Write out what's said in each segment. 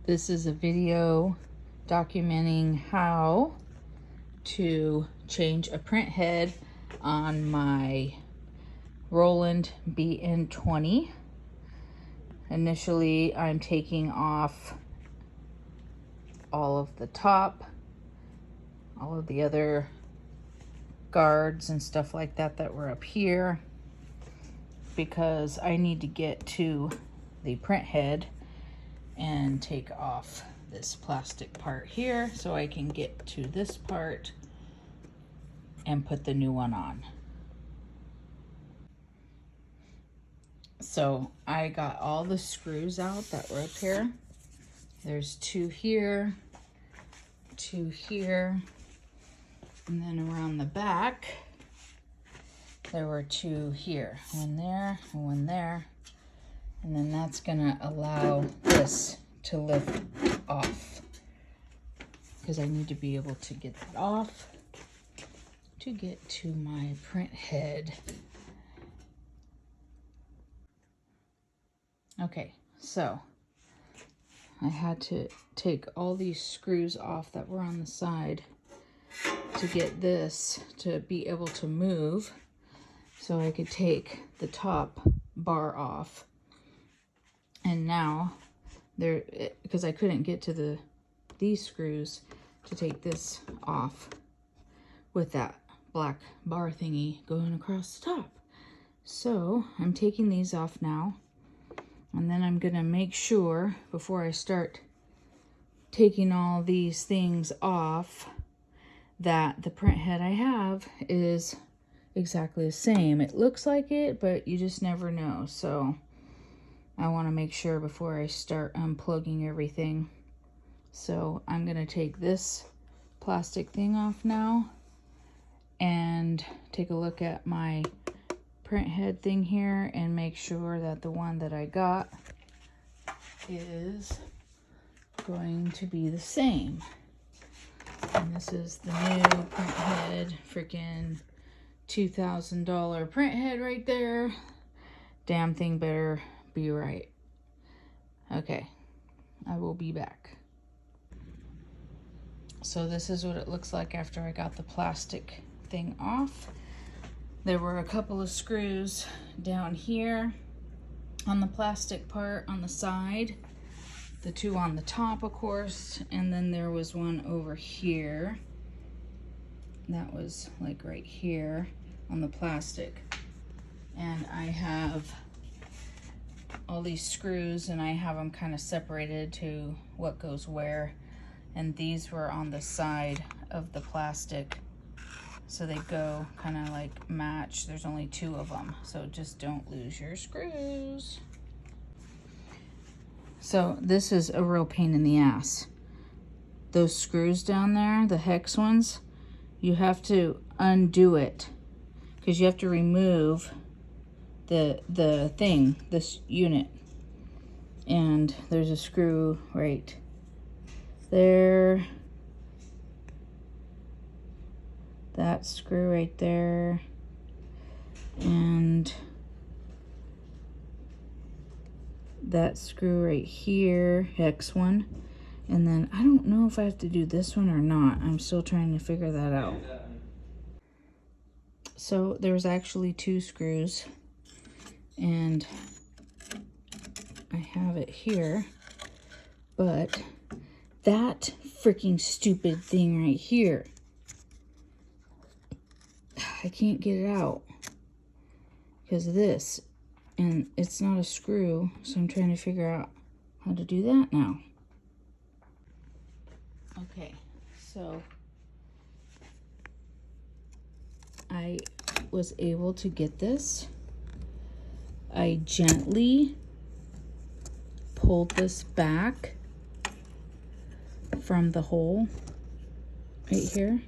This is a video documenting how to change a print head on my Roland BN-20. Initially, I'm taking off all of the top, all of the other guards and stuff like that that were up here, because I need to get to the print head and take off this plastic part here so I can get to this part and put the new one on. So I got all the screws out that were up here. There's two here, and then around the back there were two here, one there and one there, and then that's gonna allow this to lift off, because I need to be able to get that off to get to my print head. Okay, so I had to take all these screws off that were on the side to get this to be able to move, so I could take the top bar off. And now there, because I couldn't get to these screws to take this off with that black bar thingy going across the top. So I'm taking these off now, and then I'm gonna make sure before I start taking all these things off that the print head I have is exactly the same. It looks like it, but you just never know. So I want to make sure before I start unplugging everything. So I'm gonna take this plastic thing off now and take a look at my print head thing here and make sure that the one that I got is going to be the same. And this is the new print head, freaking $2,000 print head right there. Damn thing better be right. Okay, I will be back. So this is what it looks like after I got the plastic thing off. There were a couple of screws down here on the plastic part on the side, the two on the top, of course, and then there was one over here that was like right here on the plastic. And I have all these screws and I have them kind of separated to what goes where, and these were on the side of the plastic, so they go kind of like match. There's only two of them, so just don't lose your screws. So this is a real pain in the ass. Those screws down there, the hex ones, you have to undo it because you have to remove the thing, this unit. And there's a screw right there. That screw right there. And that screw right here, hex one. And then I don't know if I have to do this one or not. I'm still trying to figure that out. So there's actually two screws, and I have it here, but that freaking stupid thing right here, I can't get it out because of this, and it's not a screw, so I'm trying to figure out how to do that now. Okay, so I was able to get this. I gently pulled this back from the hole right here.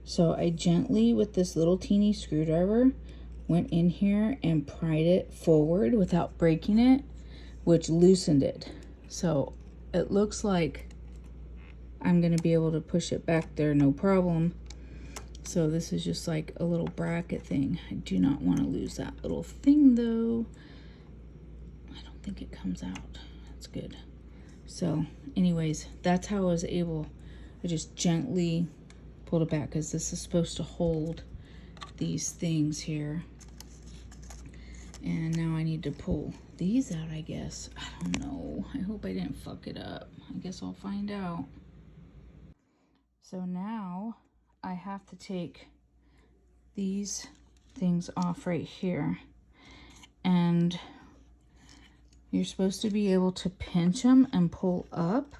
So I gently, with this little teeny screwdriver, went in here and pried it forward without breaking it, which loosened it. So it looks like I'm gonna be able to push it back there no problem. So this is just like a little bracket thing. I do not want to lose that little thing though. I don't think it comes out. That's good. So anyways, that's how I was able, I just gently pulled it back because this is supposed to hold these things here. And now I need to pull these out, I guess. I don't know. I hope I didn't fuck it up. I guess I'll find out. So now I have to take these things off right here. And you're supposed to be able to pinch them and pull up.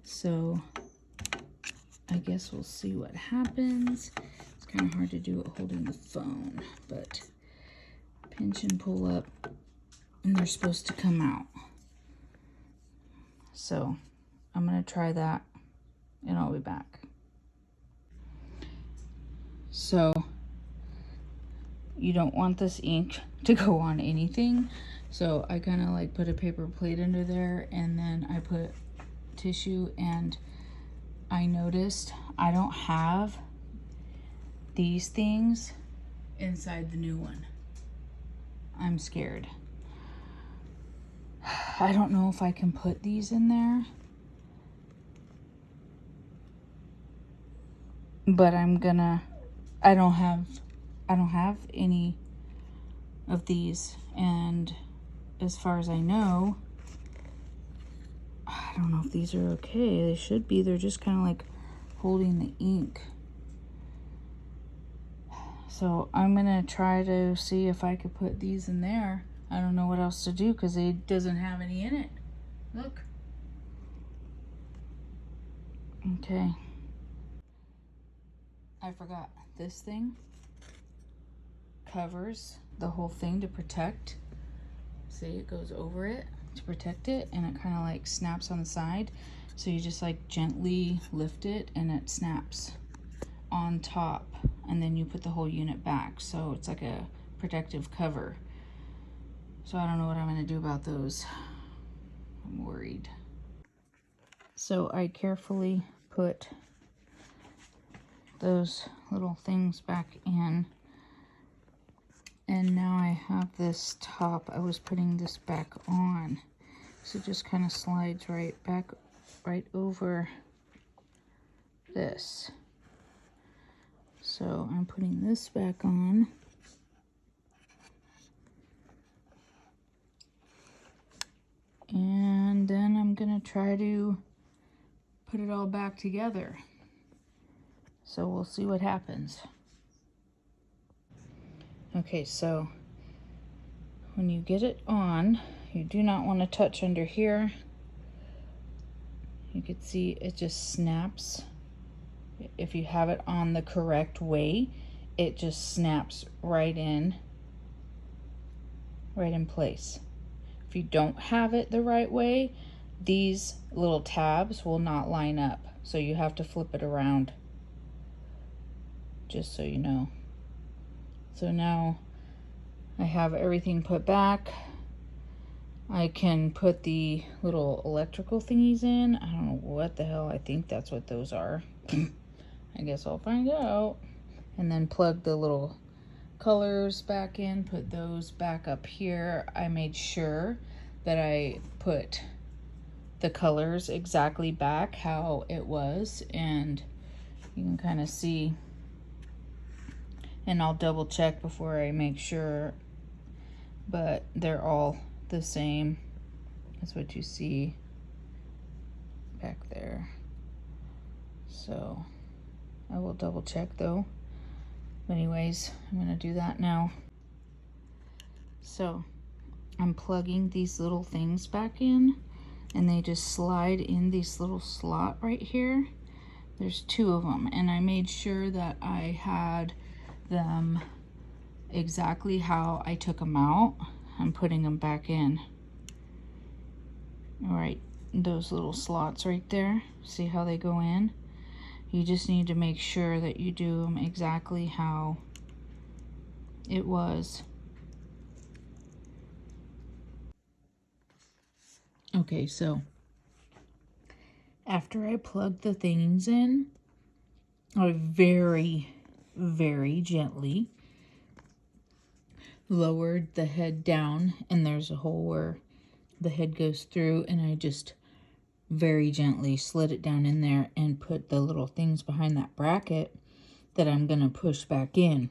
So I guess we'll see what happens. It's kind of hard to do it holding the phone, but pinch and pull up, and they're supposed to come out. So I'm gonna try that, and I'll be back. So you don't want this ink to go on anything, so I kind of like put a paper plate under there, and then I put tissue, and I noticed I don't have these things inside the new one. I'm scared. I don't know if I can put these in there, but I don't have any of these, and as far as I know, I don't know if these are okay. They should be. They're just kind of like holding the ink. So I'm gonna try to see if I could put these in there. I don't know what else to do because it doesn't have any in it. Look. Okay. I forgot. This thing covers the whole thing to protect. See, it goes over it to protect it, and it kind of like snaps on the side. So you just like gently lift it and it snaps on top, and then you put the whole unit back. So it's like a protective cover. So I don't know what I'm going to do about those. I'm worried. So I carefully put those little things back in. And now I have this top. I was putting this back on. So it just kind of slides right back, right over this. So I'm putting this back on. And then I'm gonna try to put it all back together. So we'll see what happens. Okay, so when you get it on, you do not want to touch under here. You can see it just snaps. If you have it on the correct way, it just snaps right in place. If you don't have it the right way, these little tabs will not line up. So you have to flip it around, just so you know. So now I have everything put back. I can put the little electrical thingies in. I don't know what the hell. I think that's what those are. I guess I'll find out. And then plug the little colors back in, put those back up here. I made sure that I put the colors exactly back how it was, and you can kind of see, and I'll double check before I make sure, but they're all the same. That's what you see back there. So I will double check though. Anyways, I'm gonna do that now. So I'm plugging these little things back in, and they just slide in this little slot right here. There's 2 of them, and I made sure that I had them exactly how I took them out. I'm putting them back in. All right, those little slots right there, see how they go in? You just need to make sure that you do them exactly how it was. Okay, so after I plug the things in, I very, very gently lowered the head down, and there's a hole where the head goes through, and I just very gently slid it down in there and put the little things behind that bracket that I'm going to push back in.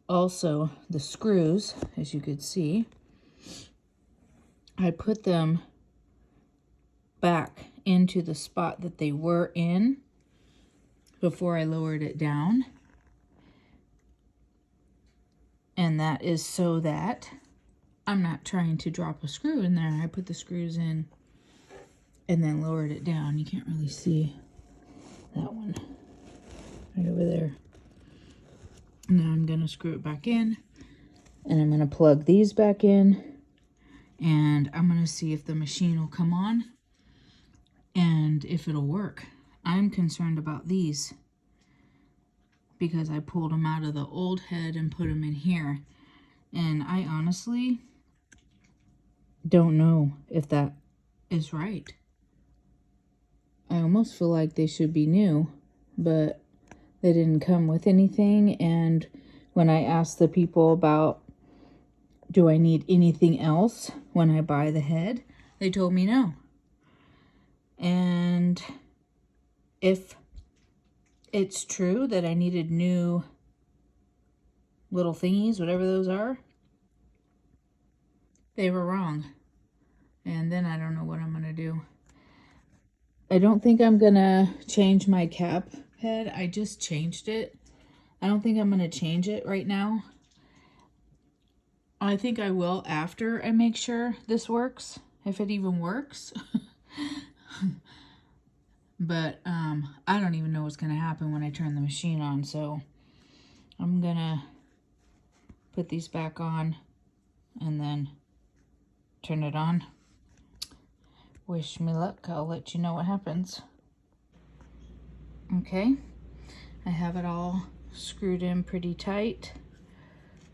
Also, the screws, as you could see, I put them back into the spot that they were in before I lowered it down. And that is so that I'm not trying to drop a screw in there. I put the screws in and then lowered it down. You can't really see that one right over there. Now I'm going to screw it back in, and I'm going to plug these back in, and I'm going to see if the machine will come on and if it'll work. I'm concerned about these because I pulled them out of the old head and put them in here, and I honestly don't know if that is right. I almost feel like they should be new, but they didn't come with anything. And when I asked the people about, do I need anything else when I buy the head, they told me no. And if it's true that I needed new little thingies, whatever those are, they were wrong. And then I don't know what I'm going to do. I don't think I'm going to change my cap head. I just changed it. I don't think I'm going to change it right now. I think I will after I make sure this works, if it even works. But I don't even know what's going to happen when I turn the machine on, so I'm going to put these back on and then turn it on. Wish me luck. I'll let you know what happens. Okay, I have it all screwed in pretty tight.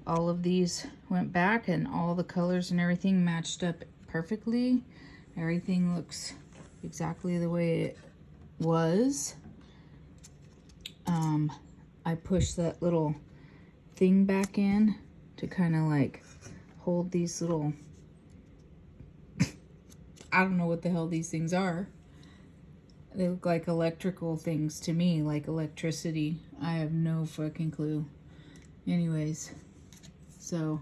All of these went back, and all the colors and everything matched up perfectly. Everything looks exactly the way it was. I pushed that little thing back in to kind of like hold these little, I don't know what the hell these things are. They look like electrical things to me, like electricity. I have no fucking clue. Anyways, so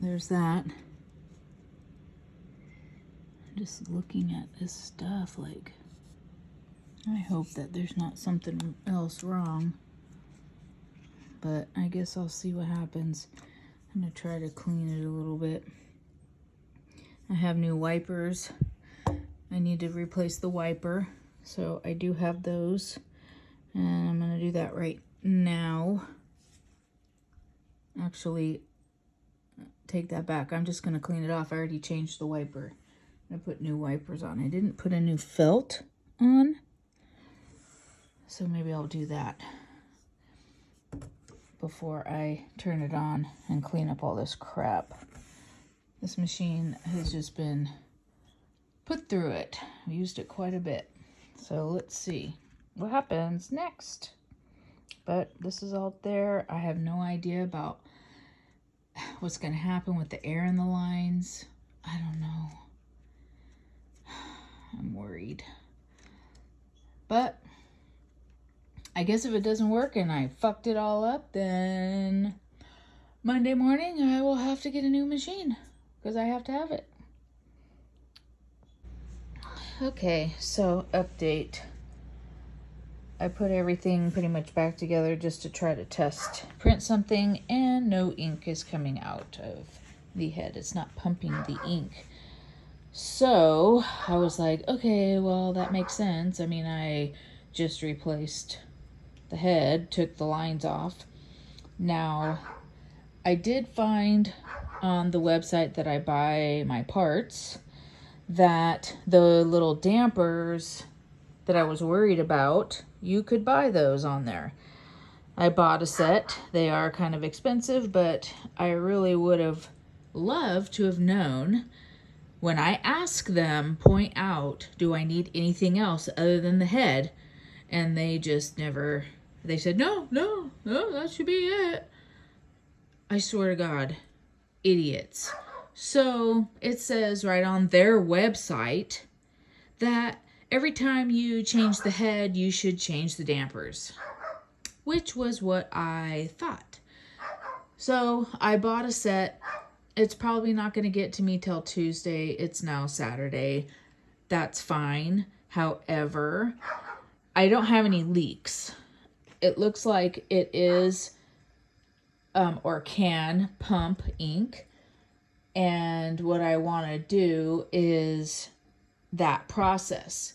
there's that. Just looking at this stuff, like, I hope that there's not something else wrong, but I guess I'll see what happens. I'm gonna try to clean it a little bit. I have new wipers. I need to replace the wiper, so I do have those, and I'm gonna do that right now. Actually, take that back. I'm just gonna clean it off. I already changed the wiper. I put new wipers on. I didn't put a new felt on, so maybe I'll do that before I turn it on and clean up all this crap. This machine has just been put through it. I used it quite a bit. So let's see what happens next. But this is out there. I have no idea about what's going to happen with the air in the lines. I don't know. I'm worried. But I guess if it doesn't work and I fucked it all up, then Monday morning I will have to get a new machine because I have to have it. Okay, so update. I put everything pretty much back together just to try to print something, and no ink is coming out of the head. It's not pumping the ink. So I was like, okay, well, that makes sense. I mean, I just replaced the head, took the lines off. Now, I did find on the website that I buy my parts that the little dampers that I was worried about, you could buy those on there. I bought a set. They are kind of expensive, but I really would have loved to have known when I ask them, point out, do I need anything else other than the head? And they just never, They said, no, that should be it. I swear to God, idiots. So it says right on their website that every time you change the head, you should change the dampers, which was what I thought. So I bought a set. It's probably not going to get to me till Tuesday. It's now Saturday. That's fine. However, I don't have any leaks. It looks like it is or can pump ink. And what I want to do is that process.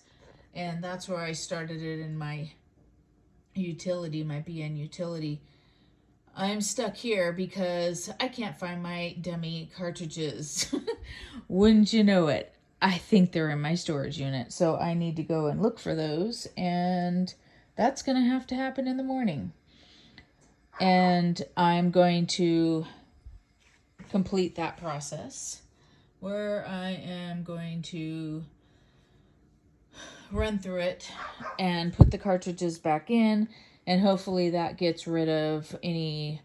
And that's where I started it in my utility, my BN utility. I'm stuck here because I can't find my dummy cartridges. Wouldn't you know it? I think they're in my storage unit. So I need to go and look for those. And that's going to have to happen in the morning. And I'm going to complete that process where I am going to run through it and put the cartridges back in, and hopefully that gets rid of any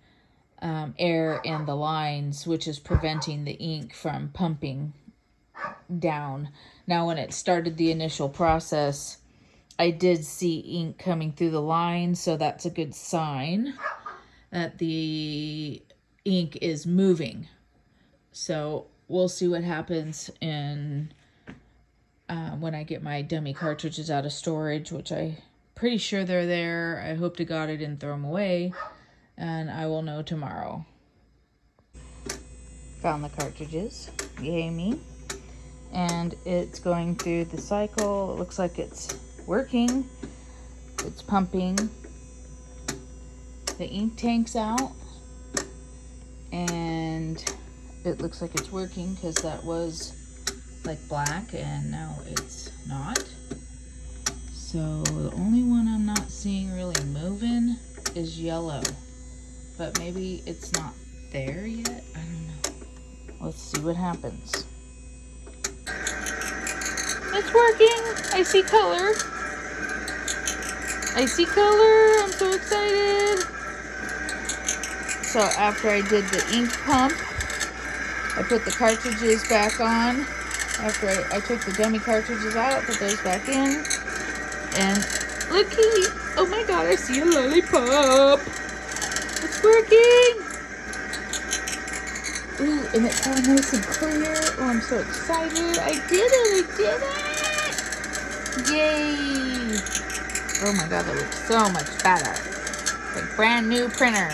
air in the lines, which is preventing the ink from pumping down. Now, when it started the initial process, I did see ink coming through the lines, so that's a good sign that the ink is moving. So we'll see what happens in when I get my dummy cartridges out of storage, which I'm pretty sure they're there. I hope to God I didn't throw them away, and I will know tomorrow. Found the cartridges. Yay me. And it's going through the cycle. It looks like it's working. It's pumping the ink tanks out. And it looks like it's working because that was like black and now it's not. So the only one I'm not seeing really moving is yellow. But maybe it's not there yet. I don't know. Let's see what happens. It's working. I see color. I see color. I'm so excited. So after I did the ink pump, I put the cartridges back on. After I took the dummy cartridges out, put those back in. And looky, oh my God, I see a lollipop. It's working. Ooh, and it's all nice and clear. Oh, I'm so excited. I did it. Yay. Oh my God, that looks so much better. It's like brand new printer.